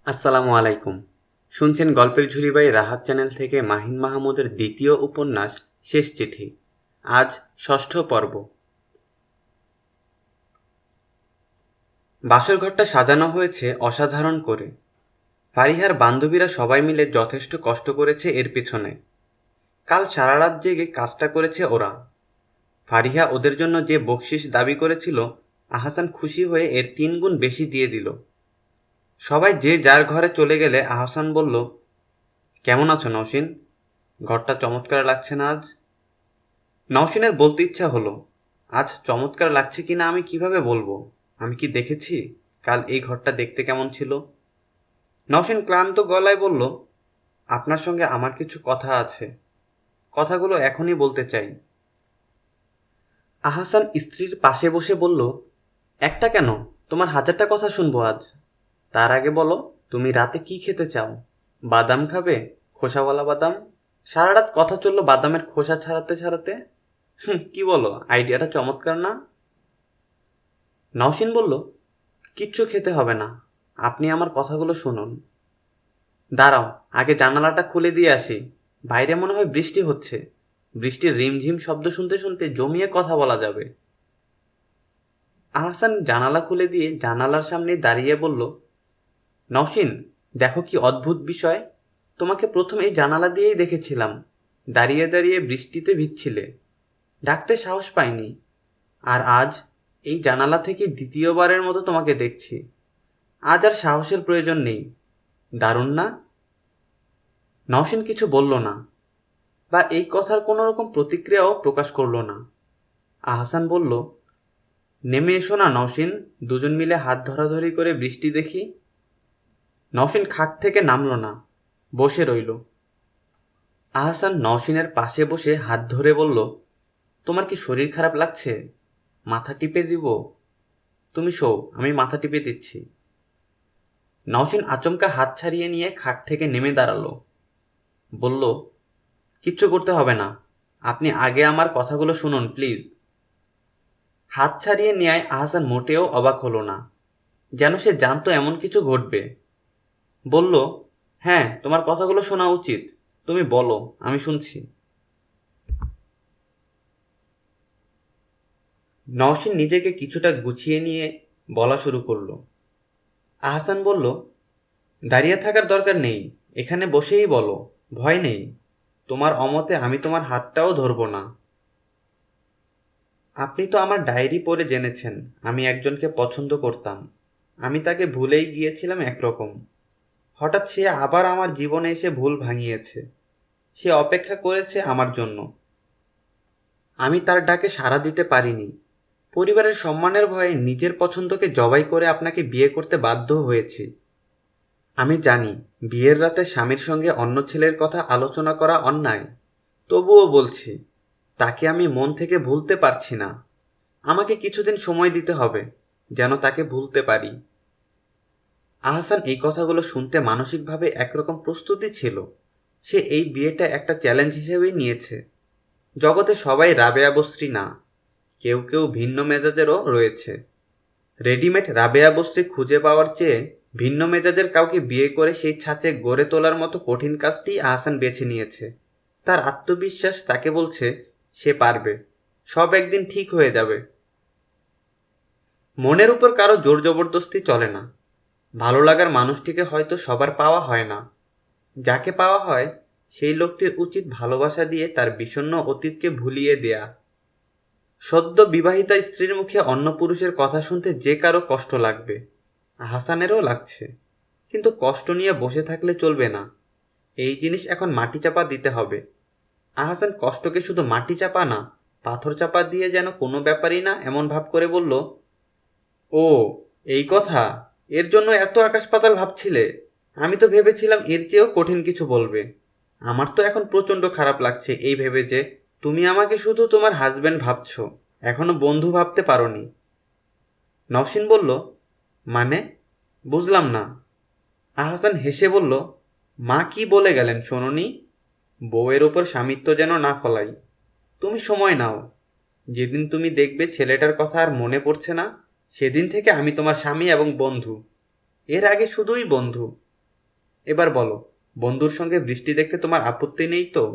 আসসালামু আলাইকুম। শুনছেন গল্পের ঝুলি বাই রাহাত চ্যানেল থেকে মাহিন মাহমুদের দ্বিতীয় উপন্যাস শেষ চিঠি। আজ ষষ্ঠ পর্ব। বাসর ঘরটা সাজানো হয়েছে অসাধারণ করে। ফারিহার বান্ধবীরা সবাই মিলে যথেষ্ট কষ্ট করেছে এর পিছনে। কাল সারা রাত জেগে কাজটা করেছে ওরা। ফারিহা ওদের জন্য যে বকশিস দাবি করেছিল, আহসান খুশি হয়ে এর 3 গুণ বেশি দিয়ে দিল। সবাই যে যার ঘরে চলে গেলে আহসান বলল, কেমন আছো নওশিন? ঘরটা চমৎকার লাগছে না আজ? নওশিনের বলতে ইচ্ছা হলো, আজ চমৎকার লাগছে কিনা আমি কিভাবে বলবো? আমি কি দেখেছি কাল এই ঘরটা দেখতে কেমন ছিল? নওশিন ক্লান্ত গলায় বলল, আপনার সঙ্গে আমার কিছু কথা আছে, কথাগুলো এখনই বলতে চাই। আহসান স্ত্রীর পাশে বসে বলল, একটা কেন, তোমার 1000টা কথা শুনবো আজ। তার আগে বলো, তুমি রাতে কি খেতে চাও? বাদাম খাবে? খোসাওয়ালা বাদাম? সারা রাত কথা চললো বাদামের খোসা ছাড়াতে ছাড়াতে। কি বলো, আইডিয়াটা চমৎকার না? নওশিন বলল, কিচ্ছু খেতে হবে না, আপনি আমার কথাগুলো শুনুন। দাঁড়াও, আগে জানালাটা খুলে দিয়ে আসি, বাইরে মনে হয় বৃষ্টি হচ্ছে। বৃষ্টির রিমঝিম শব্দ শুনতে শুনতে জমিয়ে কথা বলা যাবে। আহসান জানালা খুলে দিয়ে জানালার সামনে দাঁড়িয়ে বলল, নওশিন, দেখো কি অদ্ভুত বিষয়। তোমাকে প্রথম এই জানালা দিয়েই দেখেছিলাম, দাঁড়িয়ে দাঁড়িয়ে বৃষ্টিতে ভিজছিলে, ডাকতে সাহস পাইনি। আর আজ এই জানালা থেকে দ্বিতীয়বারের মতো তোমাকে দেখছি। আজ আর সাহসের প্রয়োজন নেই। দারুণ না? নওশিন কিছু বলল না, বা এই কথার কোনো রকম প্রতিক্রিয়াও প্রকাশ করল না। আহসান বলল, নেমে এসো না নওশিন, দুজন মিলে হাত ধরাধরি করে বৃষ্টি দেখি। নওশিন খাট থেকে নামল না, বসে রইল। আহসান নওশিনের পাশে বসে হাত ধরে বলল, তোমার কি শরীর খারাপ লাগছে? মাথা টিপে দিব? তুমি শোও, আমি মাথা টিপে দিচ্ছি। নওশিন আচমকা হাত ছাড়িয়ে নিয়ে খাট থেকে নেমে দাঁড়ালো, বলল, কিচ্ছু করতে হবে না, আপনি আগে আমার কথাগুলো শুনুন প্লিজ। হাত ছাড়িয়ে নেয় আহসান মোটেও অবাক হলো না, যেন সে জানতো এমন কিছু ঘটবে। বলল, হ্যাঁ, তোমার কথাগুলো শোনা উচিত, তুমি বলো, আমি শুনছি। নওশিন নিজেকে কিছুটা গুছিয়ে নিয়ে বলা শুরু করলো। আহসান বলল, দাঁড়িয়ে থাকার দরকার নেই, এখানে বসেই বলো, ভয় নেই। তোমার অমতে আমি তোমার হাতটাও ধরব না। আপনি তো আমার ডায়েরি পড়ে জেনেছেন আমি একজনকে পছন্দ করতাম। আমি তাকে ভুলেই গিয়েছিলাম একরকম। হঠাৎ সে আবার আমার জীবনে এসে ভুল ভাঙিয়েছে। সে অপেক্ষা করেছে আমার জন্য। আমি তার ডাকে সাড়া দিতে পারিনি। পরিবারের সম্মানের ভয়ে নিজের পছন্দকে জবাই করে আপনাকে বিয়ে করতে বাধ্য হয়েছি। আমি জানি বিয়ের রাতে স্বামীর সঙ্গে অন্য ছেলের কথা আলোচনা করা অন্যায়, তবুও বলছি, তাকে আমি মন থেকে ভুলতে পারছি না। আমাকে কিছুদিন সময় দিতে হবে, যেন তাকে ভুলতে পারি। আহসান এই কথাগুলো শুনতে মানসিকভাবে একরকম প্রস্তুতি ছিল। সে এই বিয়েটা একটা চ্যালেঞ্জ হিসেবেই নিয়েছে। জগতে সবাই রাবেয়া বস্ত্রী না, কেউ কেউ ভিন্ন মেজাজেরও রয়েছে। রেডিমেড রাবেয়া বস্ত্রী খুঁজে পাওয়ার চেয়ে ভিন্ন মেজাজের কাউকে বিয়ে করে সেই ছাঁচে গড়ে তোলার মতো কঠিন কাজটি আহসান বেছে নিয়েছে। তার আত্মবিশ্বাস তাকে বলছে সে পারবে, সব একদিন ঠিক হয়ে যাবে। মনের উপর কারো জোর জবরদস্তি চলে না। ভালো লাগার মানুষটিকে হয়তো সবার পাওয়া হয় না। যাকে পাওয়া হয় সেই লোকটির উচিত ভালোবাসা দিয়ে তার বিষণ্ণ অতীতকে ভুলিয়ে দেয়া। সদ্য বিবাহিতা স্ত্রীর মুখে অন্য পুরুষের কথা শুনতে যে কারো কষ্ট লাগবে, আহসানেরও লাগছে। কিন্তু কষ্ট নিয়ে বসে থাকলে চলবে না। এই জিনিস এখন মাটি চাপা দিতে হবে। আহসান কষ্টকে শুধু মাটি চাপা না, পাথর চাপা দিয়ে যেন কোনো ব্যাপারই না এমন ভাব করে বলল, ও, এই কথা, এর জন্য এত আকাশ পাতাল ভাবছিলে? আমি তো ভেবেছিলাম এর চেয়েও কঠিন কিছু বলবে। আমার তো এখন প্রচণ্ড খারাপ লাগছে এই ভেবে যে তুমি আমাকে শুধু তোমার হাজবেন্ড ভাবছো, এখনো বন্ধু ভাবতে পারোনি। নওশিন বলল, মানে? বুঝলাম না। আহসান হেসে বলল, মা কি বলে গেলেন শোনোনি? বউয়ের ওপর স্বামিত্ব যেন না ফলাই। তুমি সময় নাও, যেদিন তুমি দেখবে ছেলেটার কথা আর মনে পড়ছে না, সেদিন থেকে আমি তোমার স্বামী এবং বন্ধু। এর আগে শুধুই বন্ধু। এবার বলো, বন্ধুর সঙ্গে বৃষ্টি দেখতে তোমার আপত্তি নেই তো?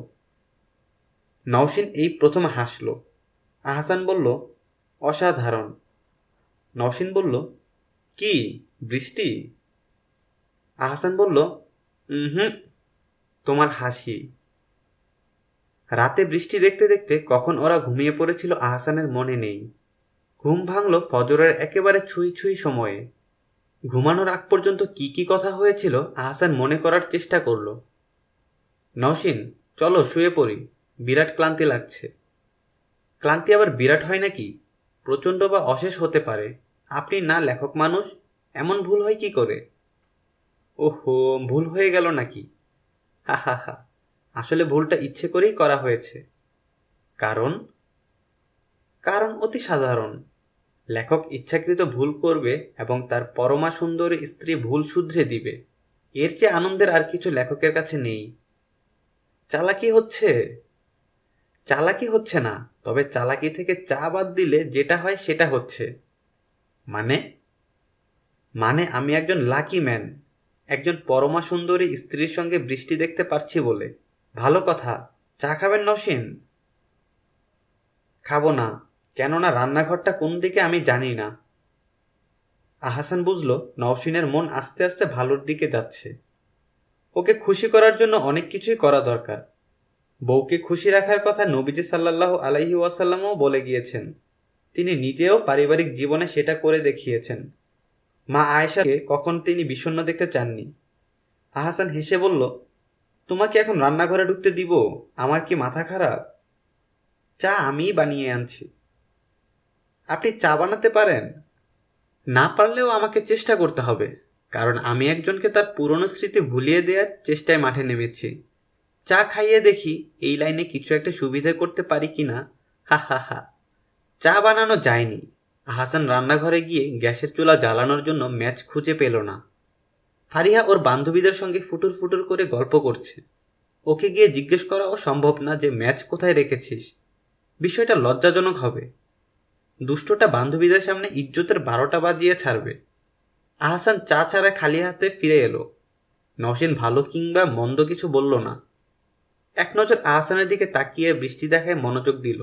নওশীন এই প্রথম হাসল। আহসান বলল, অসাধারণ। নওশীন বলল, কি, বৃষ্টি? আহসান বলল, হুম, তোমার হাসি। রাতে বৃষ্টি দেখতে দেখতে কখন ওরা ঘুমিয়ে পড়েছিল আহসানের মনে নেই। ঘুম ভাঙল ফজরের একেবারে ছুঁই ছুঁই সময়ে। ঘুমানোর আগ পর্যন্ত কি কি কথা হয়েছিল আহসান মনে করার চেষ্টা করল। নওশীন, চলো শুয়ে পড়ি, বিরাট ক্লান্তি লাগছে। ক্লান্তি আবার বিরাট হয় নাকি? প্রচণ্ড বা অশেষ হতে পারে। আপনি না লেখক মানুষ, এমন ভুল হয় কি করে? ওহো, ভুল হয়ে গেল নাকি? হা হা হা, আসলে ভুলটা ইচ্ছে করেই করা হয়েছে। কারণ? কারণ অতি সাধারণ। লেখক ইচ্ছাকৃত ভুল করবে এবং তার পরমা সুন্দরী স্ত্রী ভুল শুধরে দিবে। এর চেয়ে আনন্দের আর কিছু লেখকের কাছে নেই। চালাকি হচ্ছে? চালাকি হচ্ছে না, তবে চালাকি থেকে চা বাদ দিলে যেটা হয় সেটা হচ্ছে। মানে? মানে আমি একজন লাকি ম্যান, একজন পরমা সুন্দরী স্ত্রীর সঙ্গে বৃষ্টি দেখতে পারছি বলে। ভালো কথা। চা খাবেন নওশীন? খাবো না, কেননা রান্নাঘরটা কোন দিকে আমি জানি না। আহসান বুঝল নওশীনের মন আস্তে আস্তে ভালোর দিকে যাচ্ছে। ওকে খুশি করার জন্য অনেক কিছুই করা দরকার। বউকে খুশি রাখার কথা নবীজি সাল্লাল্লাহু আলাইহি ওয়াসাল্লামও বলে গিয়েছেন। তিনি নিজেও পারিবারিক জীবনে সেটা করে দেখিয়েছেন। মা আয়েশাকে কখন তিনি বিষণ্ণ দেখতে চাননি। আহসান হেসে বলল, তোমাকে এখন রান্নাঘরে ঢুকতে দিব? আমার কি মাথা খারাপ? চা আমিই বানিয়ে আনছি। আপনি চা বানাতে পারেন? না পারলেও আমাকে চেষ্টা করতে হবে, কারণ আমি একজনকে তার পুরনো স্মৃতি ভুলিয়ে দেওয়ার চেষ্টায় মাঠে নেমেছি। চা খাইয়ে দেখি এই লাইনে কিছু একটা সুবিধা করতে পারি কিনা। হা হা হা। চা বানানো যায়নি। হাসান রান্নাঘরে গিয়ে গ্যাসের চুলা জ্বালানোর জন্য ম্যাচ খুঁজে পেল না। ফারিহা ওর বান্ধবীদের সঙ্গে ফুটুর ফুটুর করে গল্প করছে। ওকে গিয়ে জিজ্ঞেস করাও সম্ভব না যে ম্যাচ কোথায় রেখেছিস। বিষয়টা লজ্জাজনক হবে। দুষ্টটা বান্ধবীদের সামনে ইজ্জতের 12টা বাজিয়ে ছাড়বে। আহসান চা ছাড়া খালি হাতে ফিরে এলো। নওশীন ভালো কিংবা মন্দ কিছু বলল না। এক নজর আহসানের দিকে তাকিয়ে বৃষ্টি দেখায় মনোযোগ দিল।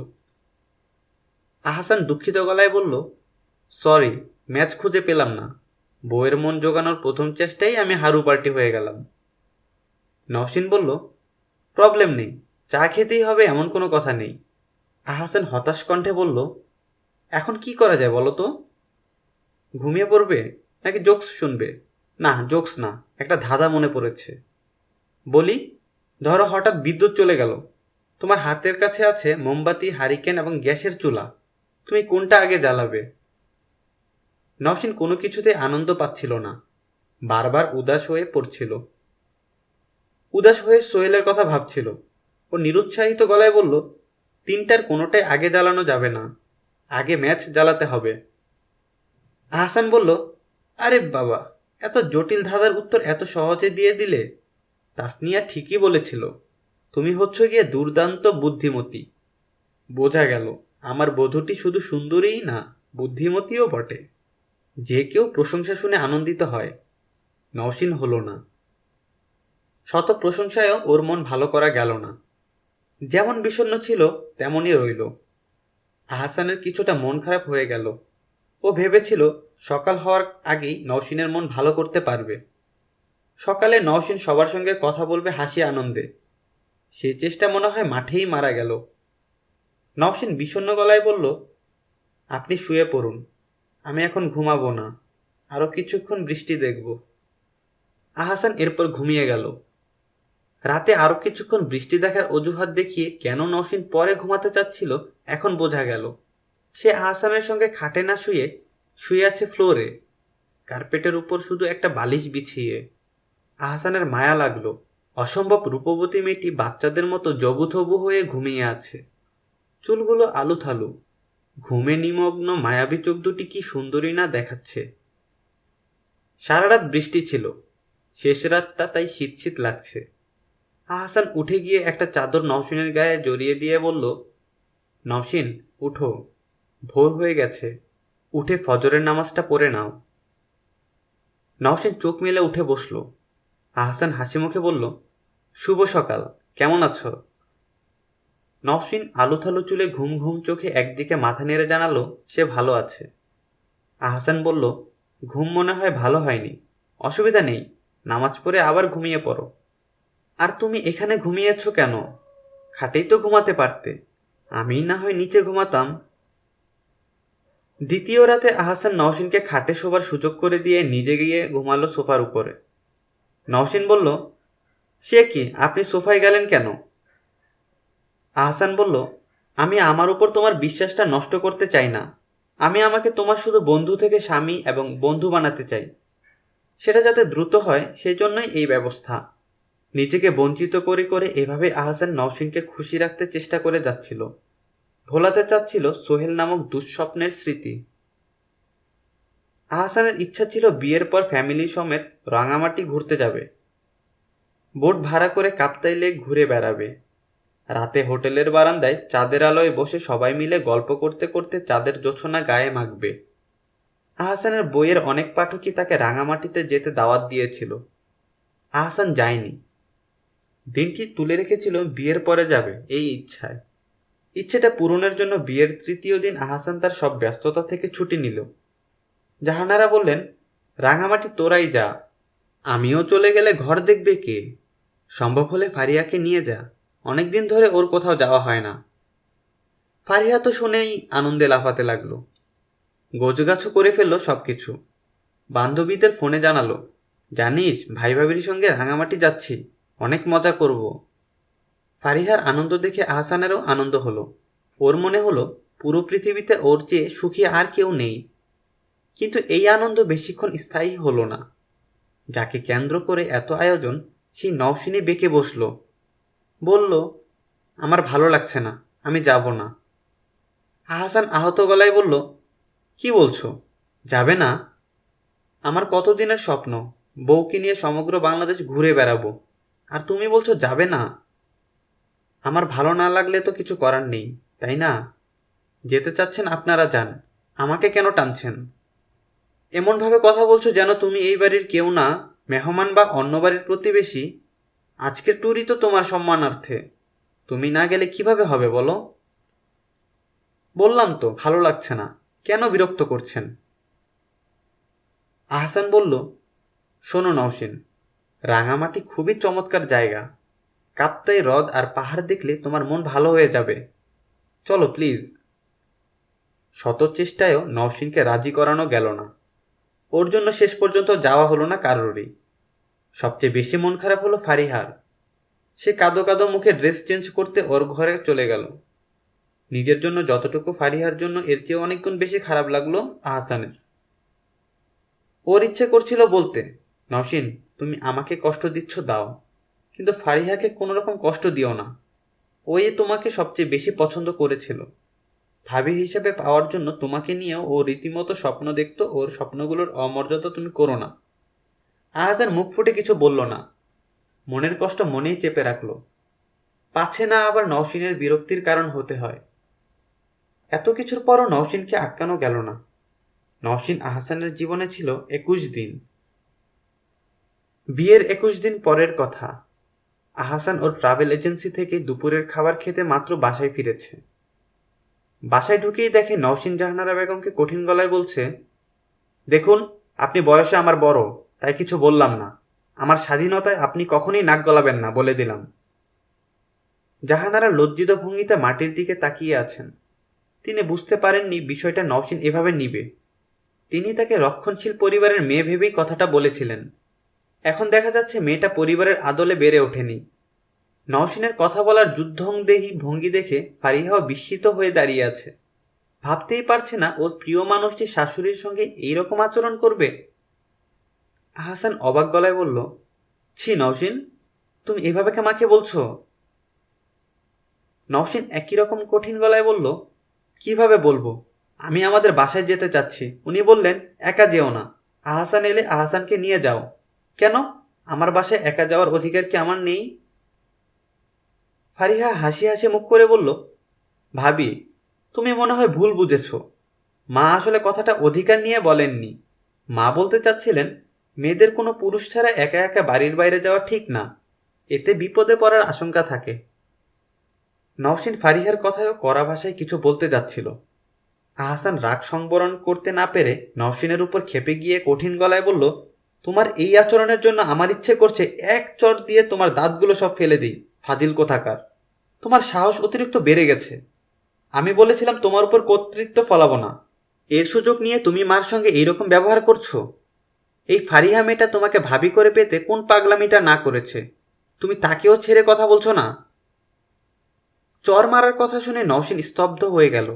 আহসান দুঃখিত গলায় বলল, সরি, ম্যাচ খুঁজে পেলাম না। বউয়ের মন জোগানোর প্রথম চেষ্টায় আমি হারু পার্টি হয়ে গেলাম। নওশীন বলল, প্রবলেম নেই, চা খেতেই হবে এমন কোনো কথা নেই। আহসান হতাশ কণ্ঠে বলল, এখন কি করা যায় বলো তো? ঘুমিয়ে পড়বে নাকি জোকস শুনবে? না, জোকস না, একটা ধাঁধা মনে পড়েছে। বলি, ধরো হঠাৎ বিদ্যুৎ চলে গেল। তোমার হাতের কাছে আছে মোমবাতি, হারিকেন এবং গ্যাসের চুলা। তুমি কোনটা আগে জ্বালাবে? নওশীন কোনো কিছুতে আনন্দ পাচ্ছিল না, বারবার উদাস হয়ে পড়ছিল। উদাস হয়ে সোহেলের কথা ভাবছিল। ও নিরুৎসাহিত গলায় বলল, তিনটার কোনোটাই আগে জ্বালানো যাবে না, আগে ম্যাচ জ্বালাতে হবে। আহসান বলল, আরে বাবা, এত জটিল ধাঁধার উত্তর এত সহজে দিয়ে দিলে। তাসনিয়া ঠিকই বলেছিল, তুমি হচ্ছ গিয়ে দুর্দান্ত বুদ্ধিমতী। বোঝা গেল, আমার বধূটি শুধু সুন্দরীই না, বুদ্ধিমতীও বটে। যে কেউ প্রশংসা শুনে আনন্দিত হয়। নওশীন হলো না। শত প্রশংসায়ও ওর মন ভালো করা গেল না। যেমন বিষণ্ণ ছিল তেমনই রইল। আহসানের কিছুটা মন খারাপ হয়ে গেল। ও ভেবেছিল সকাল হওয়ার আগেই নওশীনের মন ভালো করতে পারবে। সকালে নওশীন সবার সঙ্গে কথা বলবে হাসি আনন্দে। সেই চেষ্টা মনে হয় মাঠেই মারা গেল। নওশীন বিষণ্ণ গলায় বলল, আপনি শুয়ে পড়ুন, আমি এখন ঘুমাবো না, আরও কিছুক্ষণ বৃষ্টি দেখব। আহসান এরপর ঘুমিয়ে গেল। রাতে আরও কিছুক্ষণ বৃষ্টি দেখার অজুহাত দেখিয়ে কেন নওশীন পরে ঘুমাতে চাচ্ছিল এখন বোঝা গেল। সে আহসানের সঙ্গে খাটে না শুয়ে শুয়ে আছে ফ্লোরে, কার্পেটের উপর শুধু একটা বালিশ বিছিয়ে। আহসানের মায়া লাগলো। অসম্ভব রূপবতী মেয়েটি বাচ্চাদের মতো জবুথবু হয়ে ঘুমিয়ে আছে। চুলগুলো আলুথালু, ঘুমে নিমগ্ন মায়াবী চোখ দুটি কি সুন্দরী না দেখাচ্ছে। সারা রাত বৃষ্টি ছিল, শেষ রাতটা তাই শীত শীত লাগছে। আহসান উঠে গিয়ে একটা চাদর নওশীনের গায়ে জড়িয়ে দিয়ে বলল, নওশীন, উঠো, ভোর হয়ে গেছে, উঠে ফজরের নামাজটা পড়ে নাও। নওশীন চোখ মেলে উঠে বসল। আহসান হাসি মুখে বলল, শুভ সকাল, কেমন আছো? নওশিন আলুথালু চুলে ঘুম ঘুম চোখে একদিকে মাথা নেড়ে জানালো সে ভালো আছে। আহসান বলল, ঘুম মনে হয় ভালো হয়নি। অসুবিধা নেই, নামাজ পড়ে আবার ঘুমিয়ে পড়ো। আর তুমি এখানে ঘুমিয়েছ কেন? খাটেই তো ঘুমাতে পারতে, আমি না হয় নিচে ঘুমাতাম। দ্বিতীয় রাতে আহসান নওশিনকে খাটে শোবার সুযোগ করে দিয়ে নিজে গিয়ে ঘুমালো সোফার উপরে। নওশিন বলল, সে কি, আপনি সোফায় গেলেন কেন? আহসান বলল, আমি আমার উপর তোমার বিশ্বাসটা নষ্ট করতে চাই না। আমি আমাকে তোমার শুধু বন্ধু থেকে স্বামী এবং বন্ধু বানাতে চাই। সেটা যাতে দ্রুত হয় সেই জন্যই এই ব্যবস্থা। নিজেকে বঞ্চিত করে করে এভাবে আহসান নওশিনকে খুশি রাখতে চেষ্টা করে যাচ্ছিল, ভোলাতে চাচ্ছিল সোহেল নামক দুঃস্বপ্নের স্মৃতি। আহসানের ইচ্ছা ছিল বিয়ের পর ফ্যামিলি সমেত রাঙামাটি ঘুরতে যাবে। বোট ভাড়া করে কাপ্তাই লেক ঘুরে বেড়াবে। রাতে হোটেলের বারান্দায় চাঁদের আলোয় বসে সবাই মিলে গল্প করতে করতে চাঁদের জোছনা গায়ে মাখবে। আহসানের বইয়ের অনেক পাঠকই তাকে রাঙামাটিতে যেতে দাওয়াত দিয়েছিল। আহসান যায়নি। দিনটি তুলে রেখেছিল বিয়ের পরে যাবে এই ইচ্ছায়। ইচ্ছেটা পূরণের জন্য বিয়ের তৃতীয় দিন আহসান তার সব ব্যস্ততা থেকে ছুটি নিল। জাহানারা বললেন, রাঙামাটি তোরাই যা, আমিও চলে গেলে ঘর দেখবে কে? সম্ভব হলে ফারিয়াকে নিয়ে যা, অনেকদিন ধরে ওর কোথাও যাওয়া হয় না। ফারিয়া তো শুনেই আনন্দে লাফাতে লাগলো। গোছগাছু করে ফেললো সবকিছু। বান্ধবীদের ফোনে জানালো, জানিস ভাই ভাবির সঙ্গে রাঙামাটি যাচ্ছি, অনেক মজা করব। ফারিহার আনন্দ দেখে আহসানেরও আনন্দ হলো। ওর মনে হলো পুরো পৃথিবীতে ওর চেয়ে সুখী আর কেউ নেই। কিন্তু এই আনন্দ বেশিক্ষণ স্থায়ী হলো না। যাকে কেন্দ্র করে এত আয়োজন সেই নওশিনী বেঁকে বসল, বলল, আমার ভালো লাগছে না, আমি যাব না। আহসান আহত গলায় বলল, কি বলছো, যাবে না? আমার কতদিনের স্বপ্ন, বউকে নিয়ে সমগ্র বাংলাদেশ ঘুরে বেড়াবো, আর তুমি বলছো যাবে না? আমার ভালো না লাগলে তো কিছু করার নেই, তাই না? যেতে চাচ্ছেন আপনারা যান, আমাকে কেন টানছেন? এমনভাবে কথা বলছো যেন তুমি এই বাড়ির কেউ না, মেহমান বা অন্য বাড়ির প্রতিবেশী। আজকের ট্যুরই তো তোমার সম্মানার্থে, তুমি না গেলে কিভাবে হবে বলো? বললাম তো ভালো লাগছে না, কেন বিরক্ত করছেন? আহসান বলল, শোনো নওশিন, রাঙামাটি খুবই চমৎকার জায়গা। কাপ্তাই হ্রদ আর পাহাড় দেখলে তোমার মন ভালো হয়ে যাবে। চলো প্লিজ। শত চেষ্টায়ও নওশিনকে রাজি করানো গেল না। ওর জন্য শেষ পর্যন্ত যাওয়া হলো না কারোরই। সবচেয়ে বেশি মন খারাপ হলো ফারিহার। সে কাঁদো কাঁদো মুখে ড্রেস চেঞ্জ করতে ওর ঘরে চলে গেল। নিজের জন্য যতটুকু ফারিহার জন্য এর চেয়ে অনেকগুণ বেশি খারাপ লাগলো আহসানের। ওর ইচ্ছে করছিল বলতে, নওশিন তুমি আমাকে কষ্ট দিচ্ছ দাও, কিন্তু ফারিহাকে কোনো রকম কষ্ট দিও না। ওই তোমাকে সবচেয়ে বেশি পছন্দ করেছিল। ভাবি হিসেবে পাওয়ার জন্য তোমাকে নিয়েও ও রীতিমতো স্বপ্ন দেখত, ওর স্বপ্নগুলোর অমর্যাদা তুমি করো না। আহসান মুখ ফুটে কিছু বলল না, মনের কষ্ট মনেই চেপে রাখলো, পাছে না আবার নওশিনের বিরক্তির কারণ হতে হয়। এত কিছুর পরও নওশিনকে আটকানো গেল না। নওশিন আহসানের জীবনে ছিল 21 দিন। বিয়ের 21 দিন পরের কথা। আহসান ওর ট্রাভেল এজেন্সি থেকে দুপুরের খাবার খেতে মাত্র বাসায় ফিরেছে। বাসায় ঢুকেই দেখে নওশিন জাহানারা বেগমকে কঠিন গলায় বলছে, দেখুন, আপনি বয়সে আমার বড়, তাই কিছু বললাম না। আমার স্বাধীনতায় আপনি কখনোই নাক গলাবেন না, বলে দিলাম। জাহানারা লজ্জিত ভঙ্গিতে মাটির দিকে তাকিয়ে আছেন। তিনি বুঝতে পারেননি বিষয়টা নওশিন এভাবে নিবে। তিনি তাকে রক্ষণশীল পরিবারের মেয়ে ভেবেই কথাটা বলেছিলেন। এখন দেখা যাচ্ছে মেয়েটা পরিবারের আদলে বেড়ে ওঠেনি। নওশিনের কথা বলার যুদ্ধংদেহী ভঙ্গি দেখে ফারিহাও বিস্মিত হয়ে দাঁড়িয়ে আছে। ভাবতেই পারছে না ওর প্রিয় মানুষটি শাশুড়ির সঙ্গে এইরকম আচরণ করবে। আহসান অবাক গলায় বলল, ছি নওশিন, তুমি এভাবে আমাকে বলছো? নওশিন একই রকম কঠিন গলায় বলল, কিভাবে বলবো? আমি আমাদের বাসায় যেতে চাচ্ছি, উনি বললেন একা যেও না, আহসান এলে আহসানকে নিয়ে যাও। কেন, আমার বাসায় একা যাওয়ার অধিকার কি আমার নেই? ফারিহা হাসি হাসি মুখ করে বলল, ভাবি, তুমি মনে হয় ভুল বুঝেছ। মা আসলে কথাটা অধিকার নিয়ে বলেননি। মা বলতে চাচ্ছিলেন মেয়েদের কোনো পুরুষ ছাড়া একা একা বাড়ির বাইরে যাওয়া ঠিক না, এতে বিপদে পড়ার আশঙ্কা থাকে। নওশীন ফারিহার কথায়ও কড়া ভাষায় কিছু বলতে যাচ্ছিল। আহসান রাগ সংবরণ করতে না পেরে নওশীনের উপর ক্ষেপে গিয়ে কঠিন গলায় বলল, তোমার এই আচরণের জন্য আমার ইচ্ছে করছে এক চড় দিয়ে তোমার দাঁতগুলো সব ফেলে দিই, ফাজিল কোথাকার। তোমার সাহস অতিরিক্ত বেড়ে গেছে। আমি বলেছিলাম তোমার উপর কর্তৃত্ব ফলাবো না, এর সুযোগ নিয়ে তুমি মার সঙ্গে এইরকম ব্যবহার করছো। এই ফারিহা মেয়েটা তোমাকে ভাবি করে পেতে কোন পাগলামিটা না করেছে, তুমি তাকেও ছেড়ে কথা বলছো না? চর মারার কথা শুনে নওশীন স্তব্ধ হয়ে গেল।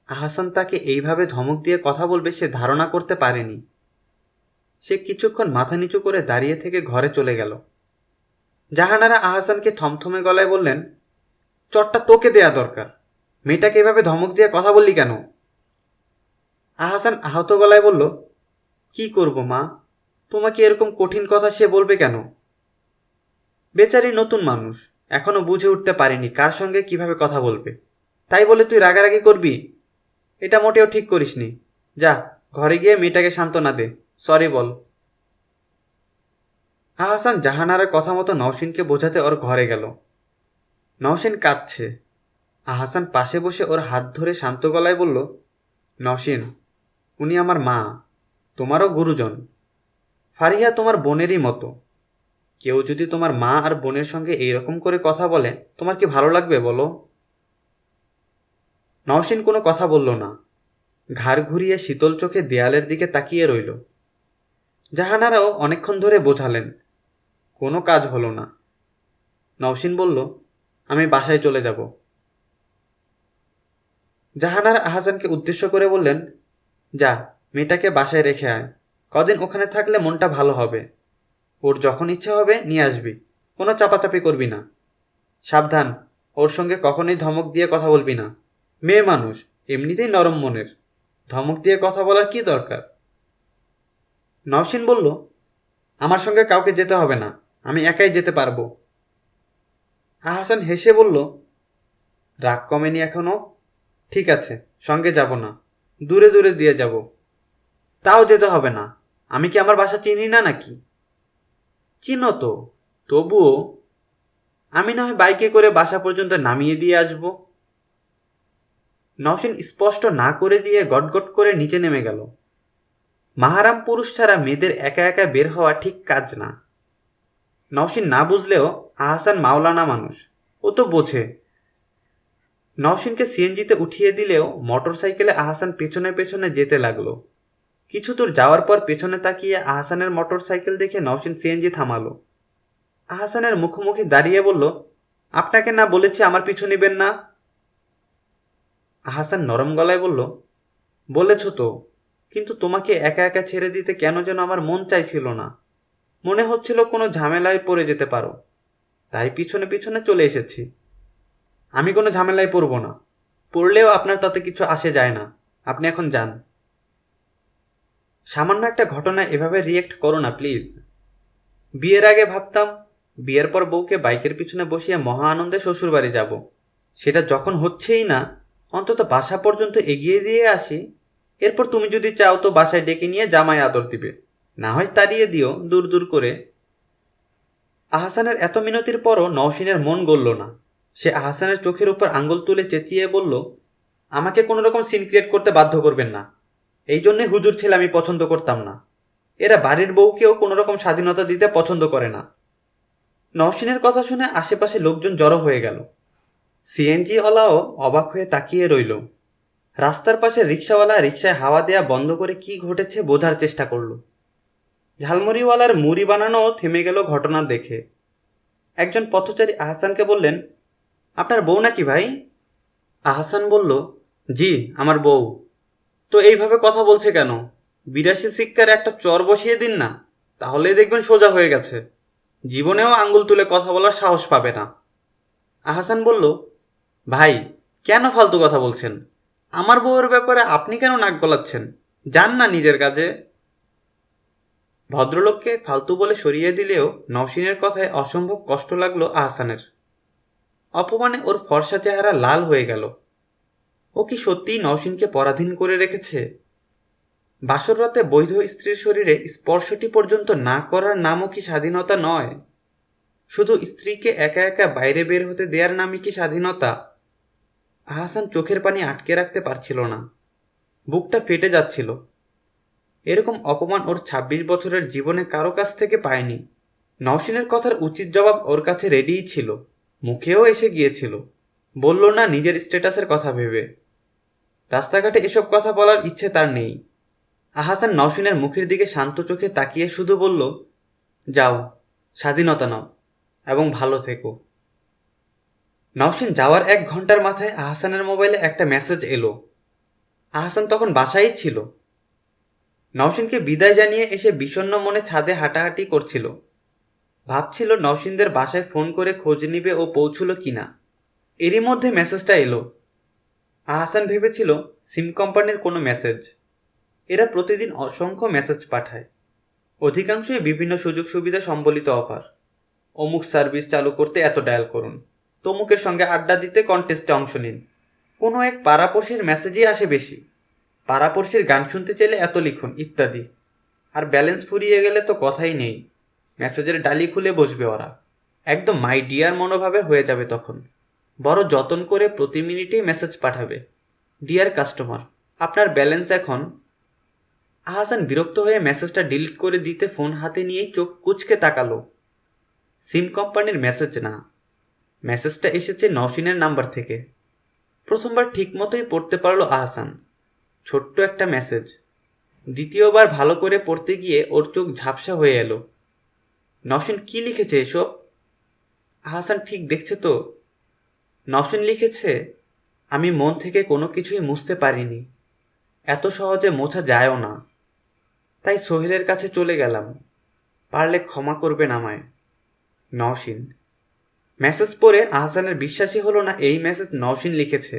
আহসান তাকে এইভাবে ধমক দিয়ে কথা বলবে সে ধারণা করতে পারেনি। সে কিছুক্ষণ মাথা নিচু করে দাঁড়িয়ে থেকে ঘরে চলে গেল। জাহানারা আহসানকে থমথমে গলায় বললেন, চটটা তোকে দেয়া দরকার, মেয়েটাকে এভাবে ধমক দিয়ে কথা বললি কেন? আহসান আহত গলায় বলল, কি করব মা, তোমাকে এরকম কঠিন কথা সে বলবে কেন? বেচারি নতুন মানুষ, এখনো বুঝে উঠতে পারিনি কার সঙ্গে কিভাবে কথা বলবে, তাই বলে তুই রাগারাগি করবি? এটা মোটেও ঠিক করিসনি। যা, ঘরে গিয়ে মেয়েটাকে সান্ত্বনা দে, সরি বল। আহসান জাহানারার কথা মতো নওশীনকে বোঝাতে ওর ঘরে গেল। নওশীন কাঁদছে। আহসান পাশে বসে ওর হাত ধরে শান্ত গলায় বলল, নওশীন, উনি আমার মা, তোমারও গুরুজন। ফারিহা তোমার বোনেরই মতো। কেউ যদি তোমার মা আর বোনের সঙ্গে এইরকম করে কথা বলে তোমার কি ভালো লাগবে বলো? নওশীন কোনো কথা বলল না, ঘাড় ঘুরিয়ে শীতল চোখে দেয়ালের দিকে তাকিয়ে রইল। জাহানারাও অনেকক্ষণ ধরে বোঝালেন, কোনো কাজ হলো না। নওশীন বলল, আমি বাসায় চলে যাব। জাহানারা আহসানকে উদ্দেশ্য করে বললেন, যা, মেয়েটাকে বাসায় রেখে আয়, কদিন ওখানে থাকলে মনটা ভালো হবে। ওর যখন ইচ্ছা হবে নিয়ে আসবি, কোনো চাপাচাপি করবি না। সাবধান, ওর সঙ্গে কখনোই ধমক দিয়ে কথা বলবি না। মেয়ে মানুষ, এমনিতেই নরম মনের, ধমক দিয়ে কথা বলার কি দরকার? নওশীন বলল, আমার সঙ্গে কাউকে যেতে হবে না, আমি একাই যেতে পারবো। আহসান হেসে বলল, রাগ কমেনি এখনো? ঠিক আছে, সঙ্গে যাব না, দূরে দূরে দিয়ে যাব। তাও যেতে হবে না, আমি কি আমার বাসা চিনি না নাকি? চিনো তো, তবুও। আমি না হয় বাইকে করে বাসা পর্যন্ত নামিয়ে দিয়ে আসব। নওশীন স্পষ্ট না করে দিয়ে গটগট করে নিচে নেমে গেল। মাহারাম পুরুষ ছাড়া মেয়েদের একা একা বের হওয়া ঠিক কাজ না। নওশীন না বুঝলেও আহসান মাওলানা মানুষ, ও তো বোঝে। নওশীনকে সিএনজিতে উঠিয়ে দিলেও মোটর সাইকেলে আহসান পেছনে পেছনে যেতে লাগলো। কিছু দূর যাওয়ার পর পেছনে তাকিয়ে আহসানের মোটর সাইকেল দেখে নওশীন সিএনজি থামালো। আহসানের মুখোমুখি দাঁড়িয়ে বলল, আপনাকে না বলেছি আমার পিছু নেবেন না? আহসান নরম গলায় বলল, বলেছ তো, কিন্তু তোমাকে একা একা ছেড়ে দিতে কেন যেন আমার মন চাইছিল না। মনে হচ্ছিল কোনো ঝামেলায় পড়ে যেতে পারো, তাই পিছনে পিছনে চলে এসেছি। আমি কোনো ঝামেলায় পড়ব না, পড়লেও আপনার তাতে কিছু আসে যায় না, আপনি এখন যান। সামান্য একটা ঘটনা এভাবে রিয়েক্ট করো না প্লিজ। বিয়ের আগে ভাবতাম বিয়ের পর বউকে বাইকের পিছনে বসিয়ে মহা আনন্দে শ্বশুরবাড়ি যাব, সেটা যখন হচ্ছেই না, অন্তত বাসা পর্যন্ত এগিয়ে দিয়ে আসি। এরপর তুমি যদি চাও তো বাসায় ডেকে নিয়ে জামাই আদর দিবে, না হয় তাড়িয়ে দিও দূর দূর করে। আহসানের এত মিনতির পরও নওশীনের মন গলল না। সে আহসানের চোখের উপর আঙ্গুল তুলে চেঁচিয়ে বলল, আমাকে কোনো রকম সিন ক্রিয়েট করতে বাধ্য করবেন না। এই জন্যে হুজুর ছেলে আমি পছন্দ করতাম না। এরা বাড়ির বউকেও কোনো রকম স্বাধীনতা দিতে পছন্দ করে না। নওশীনের কথা শুনে আশেপাশে লোকজন জড়ো হয়ে গেল। সিএনজিওয়ালাও অবাক হয়ে তাকিয়ে রইল। রাস্তার পাশে রিক্সাওয়ালা রিক্সায় হাওয়া দেয়া বন্ধ করে কি ঘটেছে বোঝার চেষ্টা করল। ঝালমুড়িওয়ালার মুড়ি বানানোও থেমে গেল ঘটনা দেখে। একজন পথচারী আহসানকে বললেন, আপনার বউ নাকি ভাই? আহসান বলল, জি আমার বউ। তো এইভাবে কথা বলছে কেন? 82 সিক্কার একটা চর বসিয়ে দিন না, তাহলেই দেখবেন সোজা হয়ে গেছে, জীবনেও আঙ্গুল তুলে কথা বলার সাহস পাবে না। আহসান বলল, ভাই কেন ফালতু কথা বলছেন? আমার বউয়ের ব্যাপারে আপনি কেন নাক গলাচ্ছেন? যান না নিজের কাজে। ভদ্রলোককে ফালতু বলে সরিয়ে দিলেও নওশীনের কথায় অসম্ভব কষ্ট লাগলো আহসানের। অপমানে ওর ফর্সা চেহারা লাল হয়ে গেল। ও কি সত্যিই নওশীনকে পরাধীন করে রেখেছে? বাসর রাতে বৈধ স্ত্রীর শরীরে স্পর্শটি পর্যন্ত না করার নামও কি স্বাধীনতা নয়? শুধু স্ত্রীকে একা একা বাইরে বের হতে দেওয়ার নামই কি স্বাধীনতা? আহসান চোখের পানি আটকে রাখতে পারছিল না, বুকটা ফেটে যাচ্ছিল। এরকম অপমান ওর ২৬ বছরের জীবনে কারো কাছ থেকে পায়নি। নওশিনের কথার উচিত জবাব ওর কাছে রেডিই ছিল, মুখেও এসে গিয়েছিল। বলল না নিজের স্ট্যাটাসের কথা ভেবে। রাস্তাঘাটে এসব কথা বলার ইচ্ছে তার নেই। আহসান নওশিনের মুখের দিকে শান্ত চোখে তাকিয়ে শুধু বলল, যাও, স্বাধীনতা নাও এবং ভালো থেকো। নওশিন যাওয়ার ১ ঘন্টার মাথায় আহসানের মোবাইলে একটা মেসেজ এলো। আহসান তখন বাসায়ই ছিল। নওশিনকে বিদায় জানিয়ে এসে বিষণ্ণ মনে ছাদে হাঁটাহাঁটি করছিল। ভাবছিল নওশিনদের বাসায় ফোন করে খোঁজ নিবে ও পৌঁছল কিনা। এরই মধ্যে মেসেজটা এলো। আহসান ভেবেছিল সিম কোম্পানির কোনো মেসেজ। এরা প্রতিদিন অসংখ্য মেসেজ পাঠায়, অধিকাংশই বিভিন্ন সুযোগ সুবিধা সম্বলিত অফার। অমুক সার্ভিস চালু করতে এত ডায়াল করুন, তমুকের সঙ্গে আড্ডা দিতে কন্টেস্টে অংশ নিন। কোনো এক পাড়াপড়শির মেসেজই আসে বেশি। পাড়াপড়শির গান শুনতে চাইলে এত লিখুন, ইত্যাদি। আর ব্যালেন্স ফুরিয়ে গেলে তো কথাই নেই, মেসেজের ডালি খুলে বসবে ওরা। একদম মাই ডিয়ার মনোভাবে হয়ে যাবে তখন। বড় যতন করে প্রতি মিনিটেই মেসেজ পাঠাবে, ডিয়ার কাস্টমার, আপনার ব্যালেন্স এখন। আহসান বিরক্ত হয়ে মেসেজটা ডিলিট করে দিতে ফোন হাতে নিয়েই চোখ কুঁচকে তাকালো। সিম কোম্পানির মেসেজ না, মেসেজটা এসেছে নওশিনের নাম্বার থেকে। প্রথমবার ঠিক মতোই পড়তে পারল আহসান, ছোট্ট একটা মেসেজ। দ্বিতীয়বার ভালো করে পড়তে গিয়ে ওর চোখ ঝাপসা হয়ে এলো। নওশিন কি লিখেছে এসব? আহসান ঠিক দেখছে তো? নওশিন লিখেছে, আমি মন থেকে কোনো কিছুই মুছতে পারিনি, এত সহজে মোছা যায়ও না, তাই সোহেলের কাছে চলে গেলাম, পারলে ক্ষমা করবেন আমায়। নওশিন। মেসেজ পড়ে আহসানের বিশ্বাসই হলো না এই মেসেজ নওশিন লিখেছে।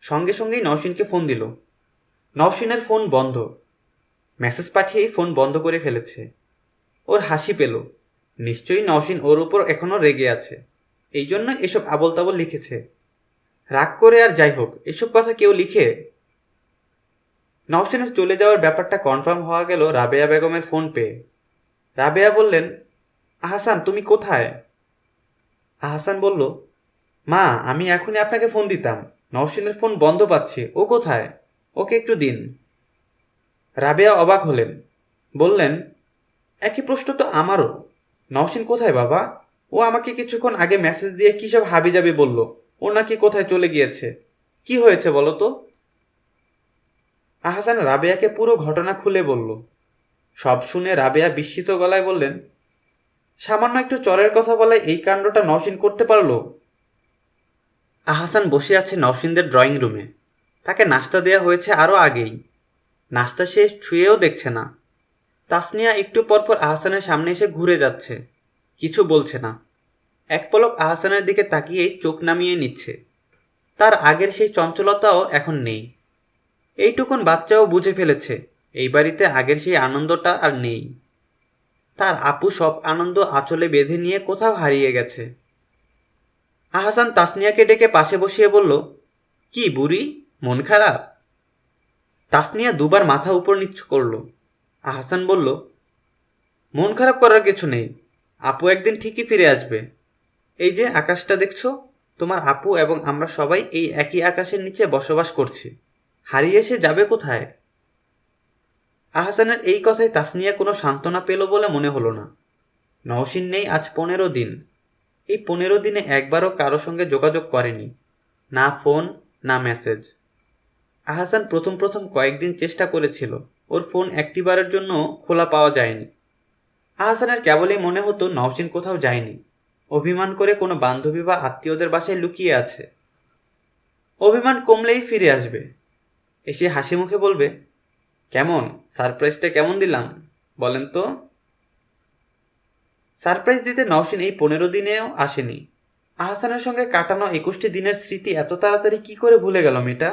সঙ্গে সঙ্গেই নওশিনকে ফোন দিল। নওশিনের ফোন বন্ধ। মেসেজ পাঠিয়েই ফোন বন্ধ করে ফেলেছে। ওর হাসি পেল। নিশ্চয়ই নওশিন ওর উপর এখনো রেগে আছে, এই জন্য এসব আবল তাবল লিখেছে। রাগ করে আর যাই হোক, এসব কথা কেউ লিখে? নওশিনের চলে যাওয়ার ব্যাপারটা কনফার্ম হওয়া গেল রাবেয়া বেগমের ফোন পেয়ে। রাবেয়া বললেন, আহসান তুমি কোথায়? আহসান বলল, মা আমি এখনই আপনাকে ফোন দিতাম, নওশিনের ফোন বন্ধ পাচ্ছি, ও কোথায়? ওকে একটু দিন। রাবেয়া অবাক হলেন, বললেন, একই প্রশ্ন তো আমারও। নওশিন কোথায় বাবা? ও আমাকে কিছুক্ষণ আগে মেসেজ দিয়ে কী সব হাবিজাবি বলল, ও নাকি কোথায় চলে গিয়েছে। কি হয়েছে বলো তো? আহসান রাবেয়াকে পুরো ঘটনা খুলে বলল। সব শুনে রাবেয়া বিস্মিত গলায় বললেন, সামান্য একটু চরের কথা বলে এই কাণ্ডটা নওশিন করতে পারলো? আহসান বসে আছে নওশিনদের ড্রয়িং রুমে। তাকে নাস্তা দেওয়া হয়েছে আরও আগেই। নাস্তা শেষ ছুঁয়েও দেখছে না। তাসনিয়া একটু পরপর আহসানের সামনে এসে ঘুরে যাচ্ছে, কিছু বলছে না। এক পলক আহসানের দিকে তাকিয়েই চোখ নামিয়ে নিচ্ছে। তার আগের সেই চঞ্চলতাও এখন নেই। এইটুকুন বাচ্চাও বুঝে ফেলেছে এই বাড়িতে আগের সেই আনন্দটা আর নেই। তার আপু সব আনন্দ আঁচলে বেঁধে নিয়ে কোথাও হারিয়ে গেছে। আহসান তাসনিয়াকে ডেকে পাশে বসিয়ে বলল, কি বুড়ি, মন খারাপ? তাসনিয়া দুবার মাথা উপর নিচ করল। আহসান বলল, মন খারাপ করার কিছু নেই, আপু একদিন ঠিকই ফিরে আসবে। এই যে আকাশটা দেখছো, তোমার আপু এবং আমরা সবাই এই একই আকাশের নিচে বসবাস করছি, হারিয়ে সে যাবে কোথায়? আহসানের এই কথায় তাসনিয়া কোনো সান্ত্বনা পেল বলে মনে হলো না। নওশিন নেই আজ ১৫ দিন। এই ১৫ দিনে একবারও কারো সঙ্গে যোগাযোগ করেনি, না ফোন না মেসেজ। আহসান প্রথম প্রথম কয়েকদিন চেষ্টা করেছিল, ওর ফোন একটিবারের জন্য খোলা পাওয়া যায়নি। আহসানের কেবলই মনে হতো নওশিন কোথাও যায়নি, অভিমান করে কোনো বান্ধবী বা আত্মীয়দের বাসায় লুকিয়ে আছে। অভিমান কমলেই ফিরে আসবে, এসে হাসি মুখে বলবে, কেমন সারপ্রাইজটা কেমন দিলাম বলেন তো? সারপ্রাইজ দিতে নওশিন এই ১৫ দিনেও আসেনি। আহসানের সঙ্গে কাটানো ২১টি দিনের স্মৃতি এত তাড়াতাড়ি কি করে ভুলে গেল মেয়েটা?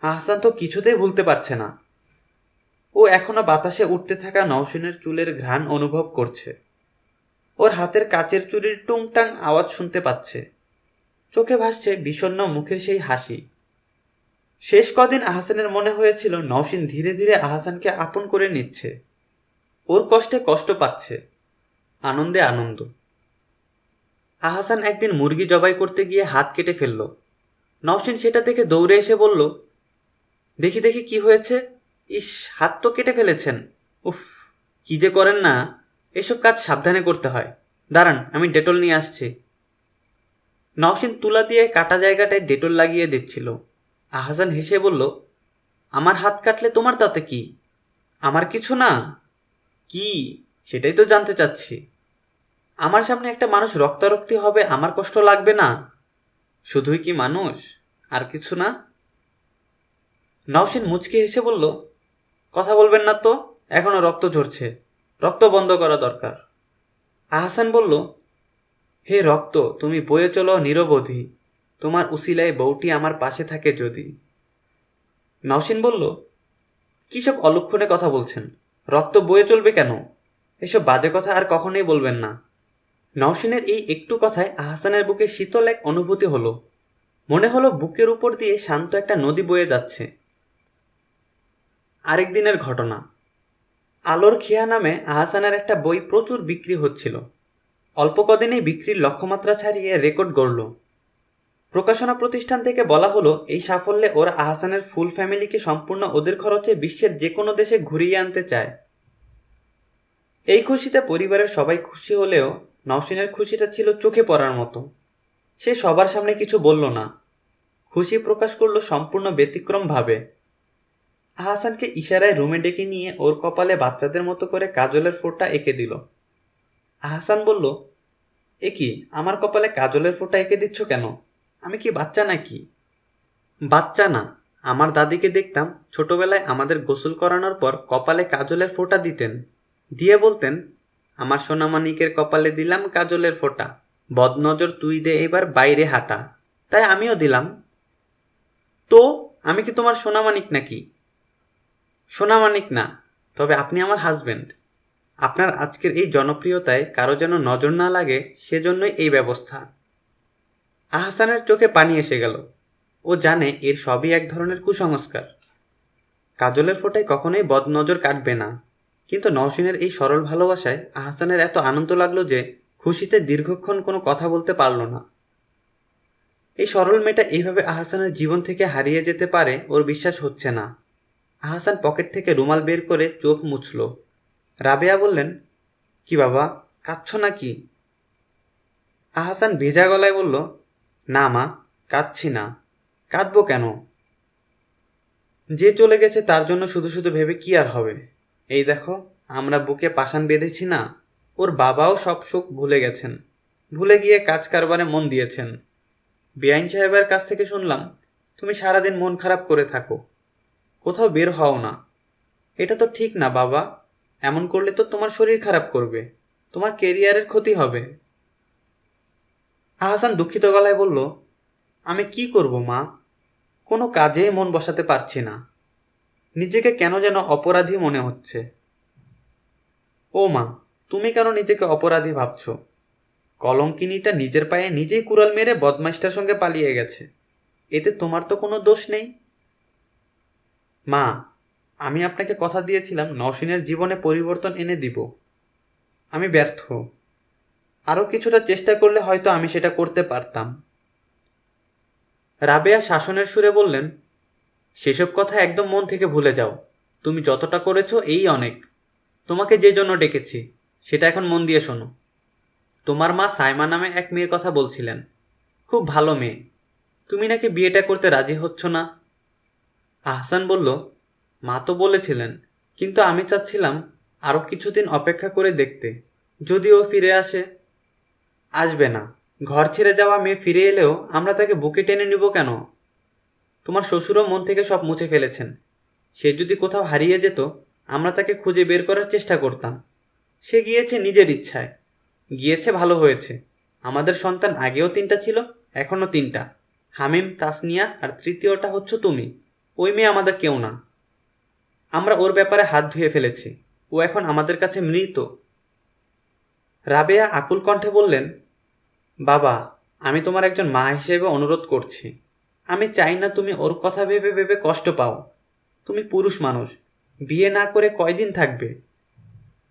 আহসান তো কিছুতেই ভুলতে পারছে না। ও এখনো বাতাসে উঠতে থাকা নওশিনের চুলের ঘ্রাণ অনুভব করছে। ওর হাতের কাচের চুড়ির টুংটাং আওয়াজ শুনতে পাচ্ছে। চোখে ভাসছে বিষণ্ণ মুখের সেই হাসি। শেষ কদিন আহসানের মনে হয়েছিল নওশীন ধীরে ধীরে আহসানকে আপন করে নিচ্ছে, ওর কষ্টে কষ্ট পাচ্ছে, আনন্দে আনন্দ। আহসান একদিন মুরগি জবাই করতে গিয়ে হাত কেটে ফেলল। নওশীন সেটা দেখে দৌড়ে এসে বলল, দেখি দেখি কি হয়েছে। ইস, হাত তো কেটে ফেলেছেন। উফ, কি যে করেন না, এসব কাজ সাবধানে করতে হয়। দাঁড়ান, আমি ডেটল নিয়ে আসছি। নওশীন তুলা দিয়ে কাটা জায়গাটায় ডেটল লাগিয়ে দিচ্ছিল। আহসান হেসে বলল, আমার হাত কাটলে তোমার তাতে কি? আমার কিছু না? কি, সেটাই তো জানতে চাচ্ছি। আমার সামনে একটা মানুষ রক্তারক্তি হবে, আমার কষ্ট লাগবে না? শুধুই কি মানুষ, আর কিছু না? নওশীন মুচকি হেসে বলল, কথা বলবেন না তো, এখনো রক্ত ঝরছে, রক্ত বন্ধ করা দরকার। আহসান বলল, হে রক্ত, তুমি বয়ে চলো নিরবধি, তোমার উসিলায় বউটি আমার পাশে থাকে যদি। নওশীন বলল, কী সব অলক্ষণে কথা বলছেন? রক্ত বয়ে চলবে কেন? এসব বাজে কথা আর কখনোই বলবেন না। নওশীনের এই একটু কথায় আহসানের বুকে শীতল এক অনুভূতি হলো। মনে হলো বুকের উপর দিয়ে শান্ত একটা নদী বয়ে যাচ্ছে। আরেক দিনের ঘটনা। আলোর খেয়া নামে আহসানের একটা বই প্রচুর বিক্রি হচ্ছিল। অল্প কদিনেই বিক্রির লক্ষ্যমাত্রা ছাড়িয়ে রেকর্ড গড়ল। প্রকাশনা প্রতিষ্ঠান থেকে বলা হলো, এই সাফল্যে ওরা আহসানের ফুল ফ্যামিলিকে সম্পূর্ণ ওদের খরচে বিশ্বের যে কোনো দেশে ঘুরিয়ে আনতে চায়। এই খুশিতে পরিবারের সবাই খুশি হলেও নওশীনের খুশিটা ছিল চোখে পড়ার মতো। সে সবার সামনে কিছু বলল না, খুশি প্রকাশ করল সম্পূর্ণ ব্যতিক্রমভাবে। আহসানকে ইশারায় রুমে ডেকে নিয়ে ওর কপালে বাচ্চাদের মতো করে কাজলের ফোঁটা এঁকে দিল। আহসান বলল, এ কি, আমার কপালে কাজলের ফোঁটা এঁকে দিচ্ছ কেন? আমি কি বাচ্চা নাকি? বাচ্চা না, আমার দাদিকে দেখতাম ছোটবেলায় আমাদের গোসল করানোর পর কপালে কাজলের ফোঁটা দিতেন, দিয়ে বলতেন, আমার সোনামানিকের কপালে দিলাম কাজলের ফোঁটা, বদনজর তুই দে এবার বাইরে হাঁটা। তাই আমিও দিলাম। তো আমি কি তোমার সোনামানিক নাকি? সোনামানিক না, তবে আপনি আমার হাজবেন্ড। আপনার আজকের এই জনপ্রিয়তায় কারো যেন নজর না লাগে, সেজন্যই এই ব্যবস্থা। আহসানের চোখে পানি এসে গেল। ও জানে এর সবই এক ধরনের কুসংস্কার। কাজলের ফোঁটায় কখনোই বদনজর কাটবে না। কিন্তু নওশীনের এই সরল ভালোবাসায় আহসানের এত আনন্দ লাগলো যে খুশিতে দীর্ঘক্ষণ কোনো কথা বলতে পারল না। এই সরল মেয়েটা এইভাবে আহসানের জীবন থেকে হারিয়ে যেতে পারে ওর বিশ্বাস হচ্ছে না। আহসান পকেট থেকে রুমাল বের করে চোখ মুছল। রাবেয়া বললেন, কি বাবা, কাঁদছ নাকি? আহসান ভেজা গলায় বলল, না মা, কাঁদছি না। কাঁদবো কেন? যে চলে গেছে তার জন্য শুধু শুধু ভেবে কি আর হবে? এই দেখো, আমরা বুকে পাষাণ বেঁধেছি না। ওর বাবাও সব সুখ ভুলে গেছেন, ভুলে গিয়ে কাজ কারবারে মন দিয়েছেন। বেআইন সাহেবের কাছ থেকে শুনলাম তুমি সারাদিন মন খারাপ করে থাকো, কোথাও বের হও না। এটা তো ঠিক না বাবা, এমন করলে তো তোমার শরীর খারাপ করবে, তোমার কেরিয়ারের ক্ষতি হবে। আহসান দুঃখিত গলায় বলল, আমি কি করব মা, কোনো কাজেই মন বসাতে পারছি না। নিজেকে কেন যেন অপরাধী মনে হচ্ছে। ও মা, তুমি কেন নিজেকে অপরাধী ভাবছ? কলঙ্কিনীটা নিজের পায়ে নিজেই কুড়াল মেরে বদমাইশটার সঙ্গে পালিয়ে গেছে, এতে তোমার তো কোনো দোষ নেই। মা, আমি আপনাকে কথা দিয়েছিলাম নওশীনের জীবনে পরিবর্তন এনে দিব। আমি ব্যর্থ। আরও কিছুটা চেষ্টা করলে হয়তো আমি সেটা করতে পারতাম। রাবেয়া শাসনের সুরে বললেন, সেসব কথা একদম মন থেকে ভুলে যাও। তুমি যতটা করেছো এই অনেক। তোমাকে যে জন্য ডেকেছি সেটা এখন মন দিয়ে শোনো। তোমার মা সাইমা নামে এক মেয়ের কথা বলছিলেন, খুব ভালো মেয়ে। তুমি নাকি বিয়েটা করতে রাজি হচ্ছ না। আহসান বলল, মা তো বলেছিলেন, কিন্তু আমি চাচ্ছিলাম আরও কিছুদিন অপেক্ষা করে দেখতে, যদি ও ফিরে আসে। আসবে না। ঘর ছেড়ে যাওয়া মেয়ে ফিরে এলেও আমরা তাকে বুকে টেনে নিব কেন? তোমার শ্বশুরও মন থেকে সব মুছে ফেলেছেন। সে যদি কোথাও হারিয়ে যেত, আমরা তাকে খুঁজে বের করার চেষ্টা করতাম। সে গিয়েছে নিজের ইচ্ছায়, গিয়েছে ভালো হয়েছে। আমাদের সন্তান আগেও 3টা ছিল, এখনও 3টা, হামিম, তাসনিয়া, আর তৃতীয়টা হচ্ছ তুমি। ওই মেয়ে আমাদের কেউ না। আমরা ওর ব্যাপারে হাত ধুয়ে ফেলেছি, ও এখন আমাদের কাছে মৃত। রাবেয়া আকুল কণ্ঠে বললেন, বাবা, আমি তোমার একজন মা হিসেবে অনুরোধ করছি, আমি চাই না তুমি ওর কথা ভেবে ভেবে কষ্ট পাও। তুমি পুরুষ মানুষ, বিয়ে না করে কয়দিন থাকবে?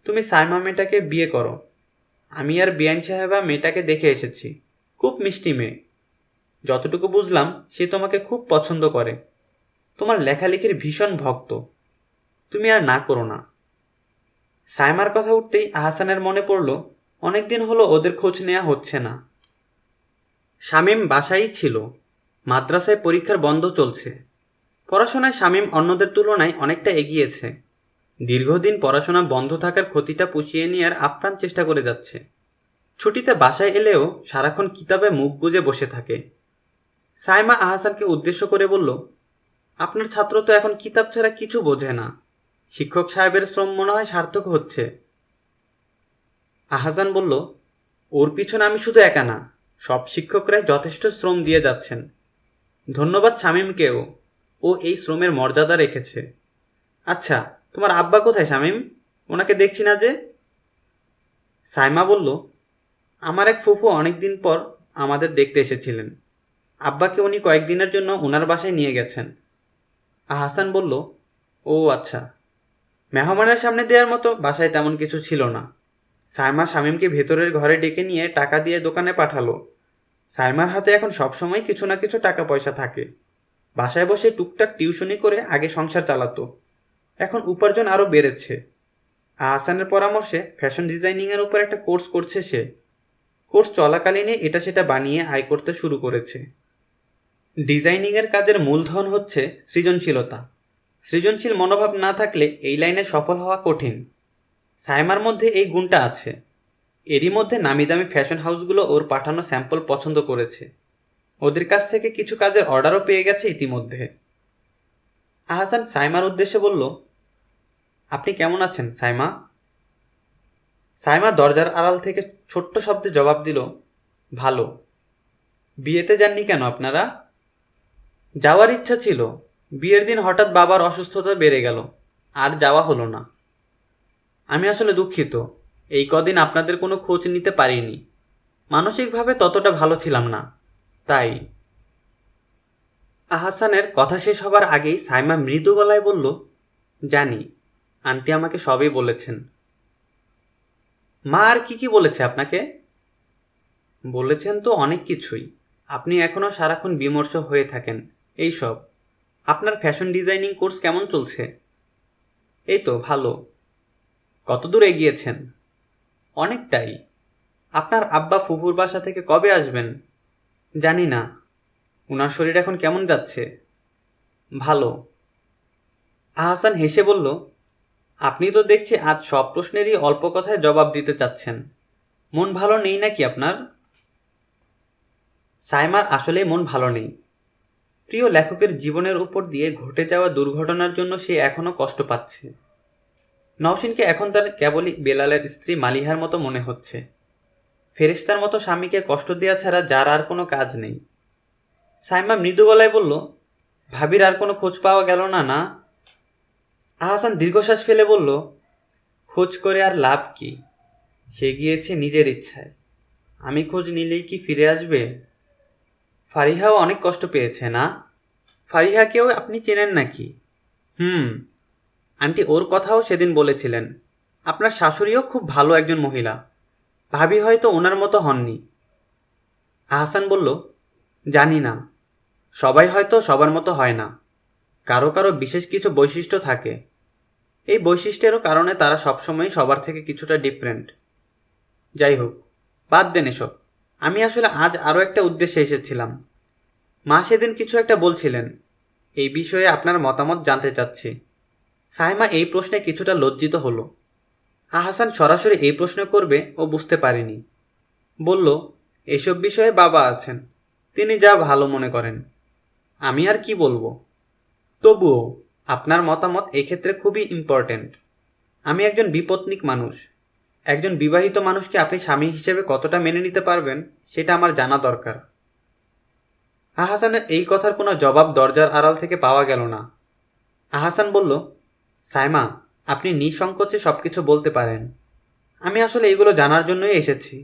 তুমি সাইমা মেয়েটাকে বিয়ে করো। আমি আর বিয়ান সাহেবা মেয়েটাকে দেখে এসেছি, খুব মিষ্টি মেয়ে। যতটুকু বুঝলাম সে তোমাকে খুব পছন্দ করে, তোমার লেখালেখির ভীষণ ভক্ত। তুমি আর না করো না। সাইমার কথা উঠতেই আহসানের মনে পড়ল অনেকদিন হলো ওদের খোঁজ নেওয়া হচ্ছে না। শামীম বাসায়ই ছিল, মাদ্রাসায় পরীক্ষার বন্ধ চলছে। পড়াশোনায় শামীম অন্যদের তুলনায় অনেকটা এগিয়েছে। দীর্ঘদিন পড়াশোনা বন্ধ থাকার ক্ষতিটা পুষিয়ে নেওয়ার আপ্রাণ চেষ্টা করে যাচ্ছে। ছুটিতে বাসায় এলেও সারাক্ষণ কিতাবে মুখ গুজে বসে থাকে। সাইমা আহসানকে উদ্দেশ্য করে বলল, আপনার ছাত্র তো এখন কিতাব ছাড়া কিছু বোঝে না। শিক্ষক সাহেবের শ্রম মনে হয় সার্থক হচ্ছে। আহসান বলল, ওর পিছনে আমি শুধু একা না, সব শিক্ষকরাই যথেষ্ট শ্রম দিয়ে যাচ্ছেন। ধন্যবাদ শামীমকেও, ও এই শ্রমের মর্যাদা রেখেছে। আচ্ছা, তোমার আব্বা কোথায় শামীম? ওনাকে দেখছি না যে। সাইমা বলল, আমার এক ফুফু অনেকদিন পর আমাদের দেখতে এসেছিলেন। আব্বাকে উনি কয়েকদিনের জন্য ওনার বাসায় নিয়ে গেছেন। আহসান বলল, ও আচ্ছা। মেহমানের সামনে দেওয়ার মতো বাসায় তেমন কিছু ছিল না। সাইমা শামীমকে ভেতরের ঘরে ডেকে নিয়ে টাকা দিয়ে দোকানে পাঠালো। সাইমার হাতে এখন সবসময় কিছু না কিছু টাকা পয়সা থাকে। বাসায় বসে টুকটাক টিউশনি করে আগে সংসার চালাতো, এখন উপার্জন আরও বেড়েছে। আহসানের পরামর্শে ফ্যাশন ডিজাইনিংয়ের উপর একটা কোর্স করছে সে। কোর্স চলাকালীনই এটা সেটা বানিয়ে আয় করতে শুরু করেছে। ডিজাইনিংয়ের কাজের মূলধন হচ্ছে সৃজনশীলতা। সৃজনশীল মনোভাব না থাকলে এই লাইনে সফল হওয়া কঠিন। সাইমার মধ্যে এই গুণটা আছে। এরই মধ্যে নামি দামি ফ্যাশন হাউসগুলো ওর পাঠানো স্যাম্পল পছন্দ করেছে। ওদের কাছ থেকে কিছু কাজের অর্ডারও পেয়ে গেছে ইতিমধ্যে। আহসান সাইমার উদ্দেশ্যে বলল, আপনি কেমন আছেন সাইমা? সাইমা দরজার আড়াল থেকে ছোট্ট শব্দে জবাব দিল, ভালো। বিয়েতে যাননি কেন আপনারা? যাওয়ার ইচ্ছা ছিল, বিয়ের দিন হঠাৎ বাবার অসুস্থতা বেড়ে গেল, আর যাওয়া হলো না। আমি আসলে দুঃখিত, এই কদিন আপনাদের কোনো খোঁজ নিতে পারিনি। মানসিকভাবে ততটা ভালো ছিলাম না, তাই। আহসানের কথা শেষ হবার আগেই সাইমা মৃদু গলায় বলল, জানি, আন্টি আমাকে সবই বলেছেন। মা আর কি বলেছে আপনাকে? বলেছেন তো অনেক কিছুই। আপনি এখনও সারাক্ষণ বিমর্ষ হয়ে থাকেন এইসব। আপনার ফ্যাশন ডিজাইনিং কোর্স কেমন চলছে? এই তো ভালো। কতদূর এগিয়েছেন? অনেকটাই। আপনার আব্বা ফুফুর বাসা থেকে কবে আসবেন? জানি না। ওনার শরীর এখন কেমন যাচ্ছে? ভালো। আহসান হেসে বলল, আপনি তো দেখছি আজ সব প্রশ্নেরই অল্প কথায় জবাব দিতে চাচ্ছেন। মন ভালো নেই নাকি আপনার? সাইমার আসলেই মন ভালো নেই। প্রিয় লেখকের জীবনের উপর দিয়ে ঘটে যাওয়া দুর্ঘটনার জন্য সে এখনও কষ্ট পাচ্ছে। নওশিনকে এখন তার কেবলই বেলালের স্ত্রী মালিহার মতো মনে হচ্ছে। ফেরেশতার মতো স্বামীকে কষ্ট দেওয়া ছাড়া যার আর কোনো কাজ নেই। সাইমা মৃদু গলায় বলল, ভাবির আর কোনো খোঁজ পাওয়া গেল না? না। আহসান দীর্ঘশ্বাস ফেলে বলল, খোঁজ করে আর লাভ কি? সে গিয়েছে নিজের ইচ্ছায়। আমি খোঁজ নিলেই কি ফিরে আসবে? ফারিহাও অনেক কষ্ট পেয়েছে না? ফারিহাকেও আপনি চেনেন নাকি? আন্টি ওর কথাও সেদিন বলেছিলেন। আপনার শাশুড়িও খুব ভালো একজন মহিলা। ভাবি হয়তো ওনার মতো হননি। আহসান বলল, জানি না, সবাই হয়তো সবার মতো হয় না। কারো কারো বিশেষ কিছু বৈশিষ্ট্য থাকে। এই বৈশিষ্ট্যেরও কারণে তারা সবসময় সবার থেকে কিছুটা ডিফারেন্ট। যাই হোক, বাদ দেন এসব। আমি আসলে আজ আরও একটা উদ্দেশ্যে এসেছিলাম। মা সেদিন কিছু একটা বলছিলেন, এই বিষয়ে আপনার মতামত জানতে চাচ্ছি। সাইমা এই প্রশ্নে কিছুটা লজ্জিত হলো। আহসান সরাসরি এই প্রশ্ন করবে ও বুঝতে পারেনি। বলল, এসব বিষয়ে বাবা আছেন, তিনি যা ভালো মনে করেন। আমি আর কি বলবো? তবুও আপনার মতামত এক্ষেত্রে খুবই ইম্পর্ট্যান্ট। আমি একজন বিপত্নিক মানুষ। একজন বিবাহিত মানুষকে আপনি স্বামী হিসেবে কতটা মেনে নিতে পারবেন সেটা আমার জানা দরকার। আহসানের এই কথার কোনো জবাব দরজার আড়াল থেকে পাওয়া গেল না। আহসান বলল, সাইমা, আপনি নিঃসংকোচে সব কিছু বলতে পারেন। আমি আসলে এগুলো জানার জন্যই এসেছি।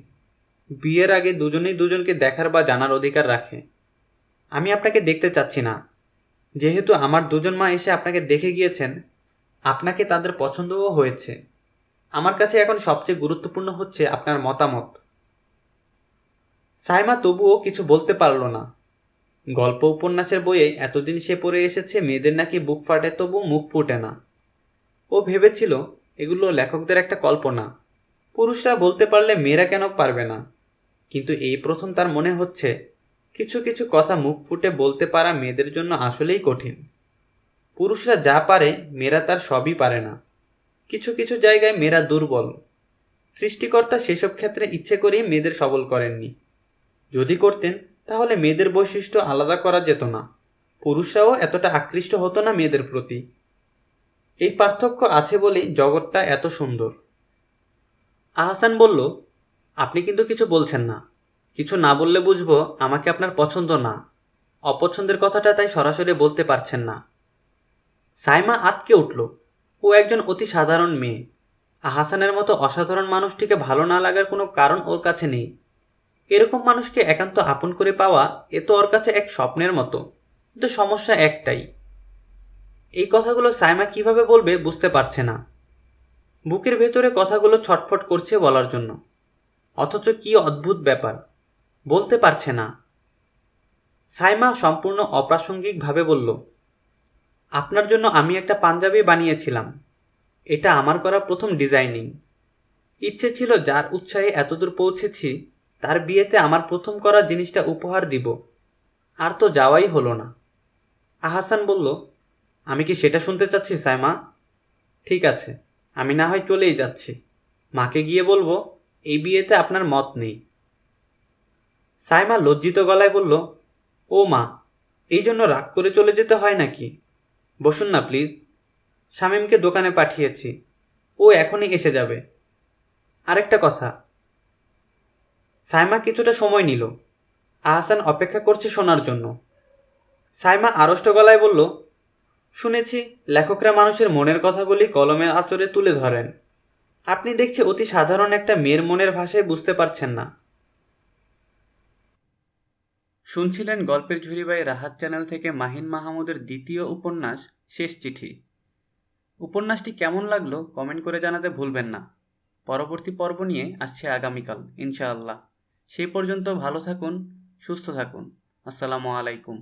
বিয়ের আগে দুজনেই দুজনকে দেখার বা জানার অধিকার রাখে। আমি আপনাকে দেখতে চাচ্ছি না। যেহেতু আমার দুজন মা এসে আপনাকে দেখে গিয়েছেন, আপনাকে তাদের পছন্দও হয়েছে। আমার কাছে এখন সবচেয়ে গুরুত্বপূর্ণ হচ্ছে আপনার মতামত। সাইমা তবুও কিছু বলতে পারল না। গল্প উপন্যাসের বইয়ে এতদিন সে পড়ে এসেছে মেয়েদের নাকি বুক ফাটে তবু মুখ ফুটে না। ও ভেবেছিল এগুলো লেখকদের একটা কল্পনা, পুরুষরা বলতে পারলে মেয়েরা কেন পারবে না। কিন্তু এই প্রথম তার মনে হচ্ছে কিছু কিছু কথা মুখ ফুটে বলতে পারা মেয়েদের জন্য আসলেই কঠিন। পুরুষরা যা পারে মেয়েরা তার সবই পারে না। কিছু কিছু জায়গায় মেয়েরা দুর্বল। সৃষ্টিকর্তা সেসব ক্ষেত্রে ইচ্ছে করেই মেয়েদের সবল করেননি। যদি করতেন তাহলে মেয়েদের বৈশিষ্ট্য আলাদা করা যেত না, পুরুষরাও এতটা আকৃষ্ট হতো না মেয়েদের প্রতি। এই পার্থক্য আছে বলেই জগৎটা এত সুন্দর। আহসান বলল, আপনি কিন্তু কিছু বলছেন না। কিছু না বললে বুঝবো আমাকে আপনার পছন্দ না। অপছন্দের কথাটা তাই সরাসরি বলতে পারছেন না। সাইমা আঁতকে উঠল। ও একজন অতি সাধারণ মেয়ে। আহসানের মতো অসাধারণ মানুষটিকে ভালো না লাগার কোনো কারণ ওর কাছে নেই। এরকম মানুষকে একান্ত আপন করে পাওয়া এ তো ওর কাছে এক স্বপ্নের মতো। কিন্তু সমস্যা একটাই, এই কথাগুলো সাইমা কিভাবে বলবে বুঝতে পারছে না। বুকের ভেতরে কথাগুলো ছটফট করছে বলার জন্য, অথচ কি অদ্ভুত ব্যাপার, বলতে পারছে না। সাইমা সম্পূর্ণ অপ্রাসঙ্গিকভাবে বলল, আপনার জন্য আমি একটা পাঞ্জাবি বানিয়েছিলাম। এটা আমার করা প্রথম ডিজাইনিং। ইচ্ছে ছিল যার উৎসাহে এতদূর পৌঁছেছি তার বিয়েতে আমার প্রথম করা জিনিসটা উপহার দিব। আর তো যাওয়াই হলো না। আহসান বলল, আমি কি সেটা শুনতে চাচ্ছি সাইমা? ঠিক আছে, আমি না হয় চলেই যাচ্ছি। মাকে গিয়ে বলবো এই বিয়েতে আপনার মত নেই। সাইমা লজ্জিত গলায় বলল, ও মা, এই জন্য রাগ করে চলে যেতে হয় নাকি? বসুন না প্লিজ। শামীমকে দোকানে পাঠিয়েছি, ও এখনই এসে যাবে। আরেকটা কথা। সাইমা কিছুটা সময় নিল। আহসান অপেক্ষা করছে শোনার জন্য। সাইমা আড়ষ্ট গলায় বলল, শুনেছি লেখকরা মানুষের মনের কথাগুলি কলমের আঁচড়ে তুলে ধরেন। আপনি দেখছি অতি সাধারণ একটা মেয়ের মনের ভাষায় বুঝতে পারছেন না। শুনছিলেন গল্পের ঝুড়ি বাই রাহাত চ্যানেল থেকে মাহিন মাহমুদের দ্বিতীয় উপন্যাস শেষ চিঠি। উপন্যাসটি কেমন লাগলো কমেন্ট করে জানাতে ভুলবেন না। পরবর্তী পর্ব নিয়ে আসছে আগামীকাল ইনশাআল্লাহ। সেই পর্যন্ত ভালো থাকুন, সুস্থ থাকুন। আসসালামু আলাইকুম।